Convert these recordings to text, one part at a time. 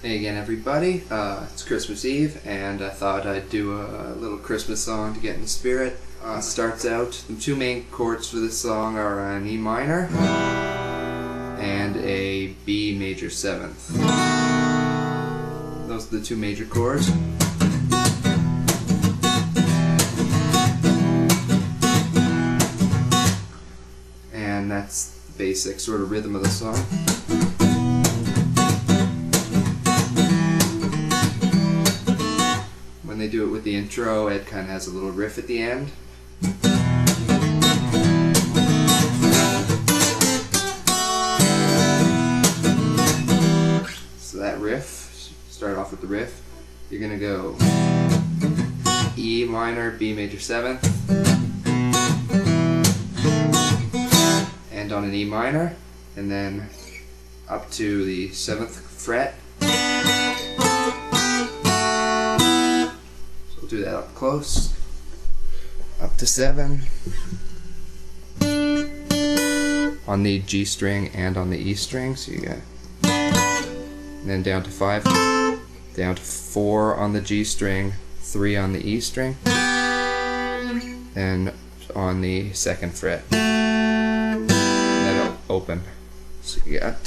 Hey again everybody, it's Christmas Eve and I thought I'd do a little Christmas song to get in the spirit. Starts out, the two main chords for this song are an E minor and a B major 7th. Those are the two major chords. And that's the basic sort of rhythm of the song. When they do it with the intro, it kind of has a little riff at the end. So that riff, start off with the riff, you're going to go E minor, B major 7th, and on an E minor, and then up to the 7th fret. Do that up close, up to 7, on the G string and on the E string, so you got, and then down to 5, down to 4 on the G string, 3 on the E string, then on the 2nd fret, and then open. So you got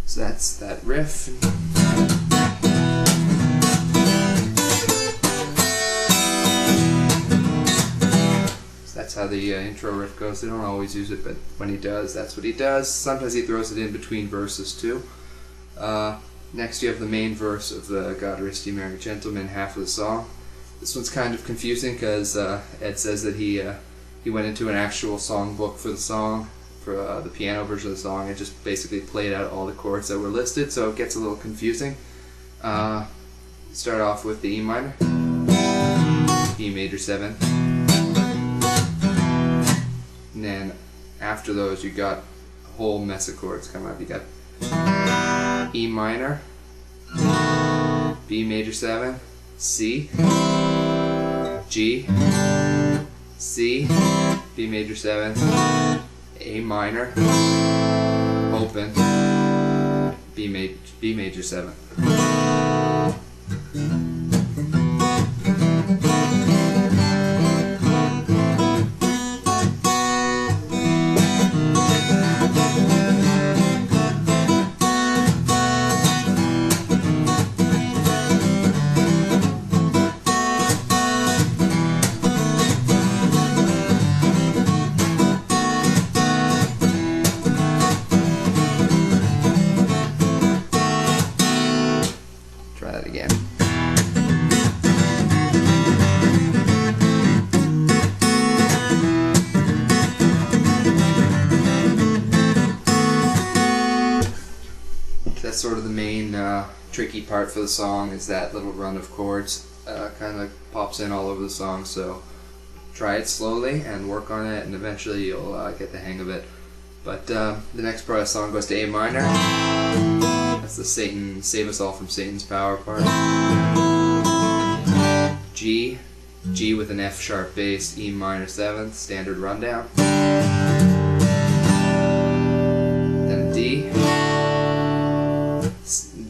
so that's that riff. So that's how the intro riff goes. They don't always use it, but when he does, that's what he does. Sometimes he throws it in between verses too. Next you have the main verse of the God Rest Ye Merry Gentlemen, half of the song. This one's kind of confusing because Ed says that he went into an actual songbook for the song, for the piano version of the song, and just basically played out all the chords that were listed, so it gets a little confusing. Start off with the E minor, B major 7, and then after those you got a whole mess of chords coming up. You got E minor, B major 7, C, G, C, B major 7, A minor, open, B major 7. Try that again. That's sort of the main tricky part for the song, is that little run of chords. Kind of pops in all over the song, so try it slowly and work on it, and eventually you'll get the hang of it. But the next part of the song goes to A minor. That's the Satan, Save Us All from Satan's Power part. G, G with an F sharp bass, E minor 7th, standard rundown. Then D,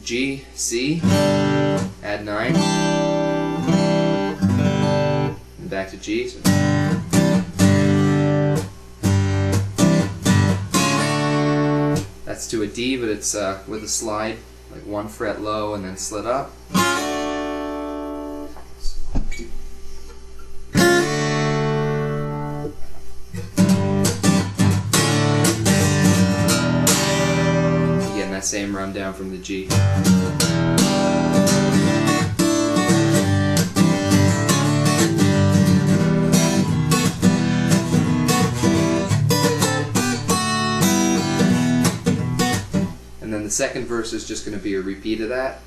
G, C, add 9, and back to G. So that's to a D, but it's with a slide, like 1 fret low and then slid up. Again, that same rundown from the G. And then the second verse is just going to be a repeat of that.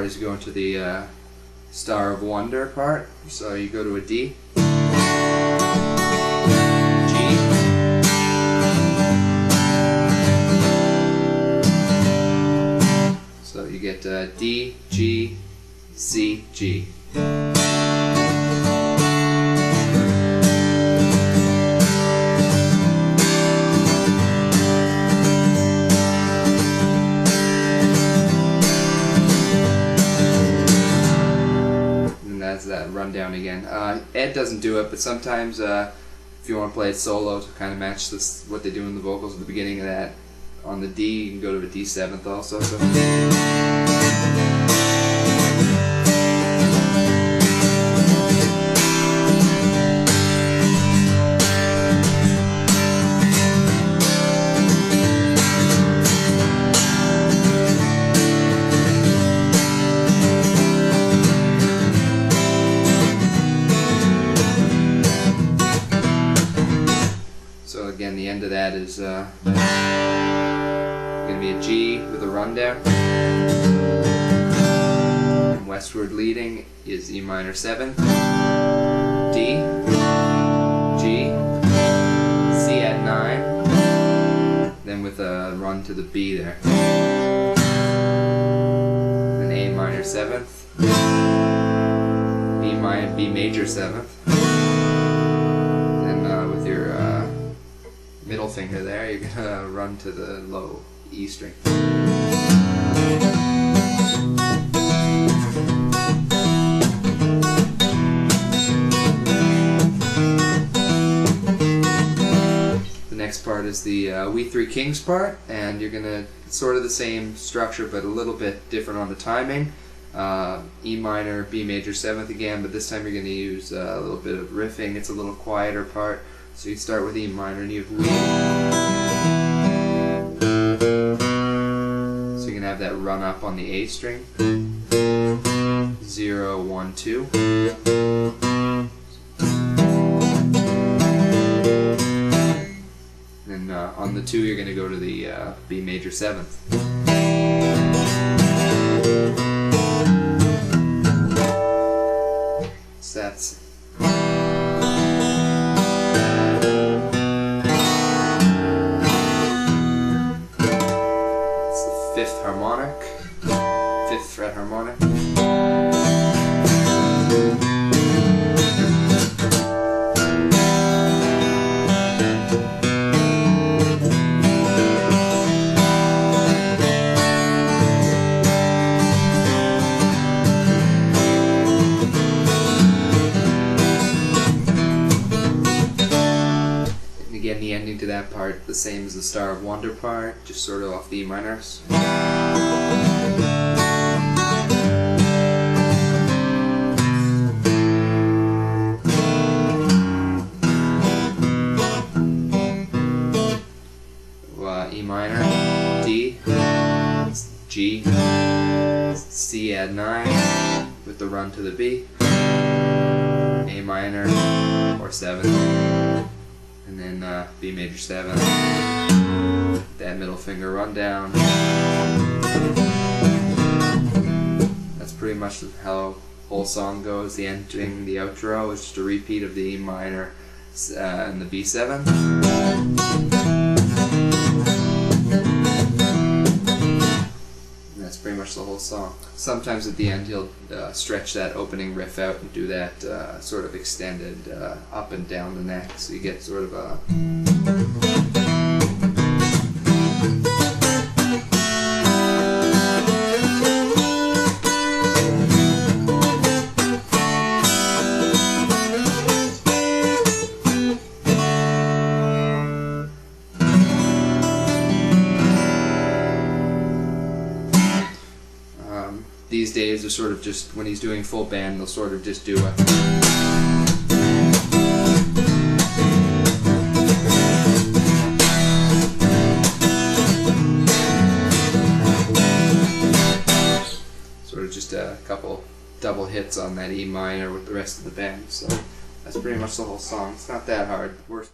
part is you go into the Star of Wonder part. So you go to a D, G, so you get D, G, C, G. That rundown again. Ed doesn't do it, but sometimes if you want to play it solo to kind of match this, what they do in the vocals at the beginning of that, on the D you can go to a D7th also. So. Again, the end of that is going to be a G with a rundown. And westward leading is E minor 7, D, G, C at 9, then with a run to the B there. Then A minor 7th, B major 7th, then with your middle finger there, you're gonna run to the low E string. The next part is the We Three Kings part, and you're gonna, sort of the same structure but a little bit different on the timing. E minor, B major 7th again, but this time you're gonna use a little bit of riffing. It's a little quieter part. So you start with E minor and you have We. So you can have that run up on the A string. 0, 1, 2. Then on the 2 you're going to go to the B major 7th. So that's harmonic, 5th fret harmonic. And again, the ending to that part, the same as the Star of Wonder part, just sort of off the E minors. E minor, D, G, C add 9 with the run to the B, A minor or 7, and then B major 7, that middle finger run down. That's pretty much how the whole song goes. The ending, the outro is just a repeat of the E minor and the B7. That's pretty much the whole song. Sometimes at the end he'll stretch that opening riff out and do that sort of extended up and down the neck, so you get sort of a... These days are sort of just, when he's doing full band, they'll sort of just do a... sort of just a couple double hits on that E minor with the rest of the band. So that's pretty much the whole song. It's not that hard. Worst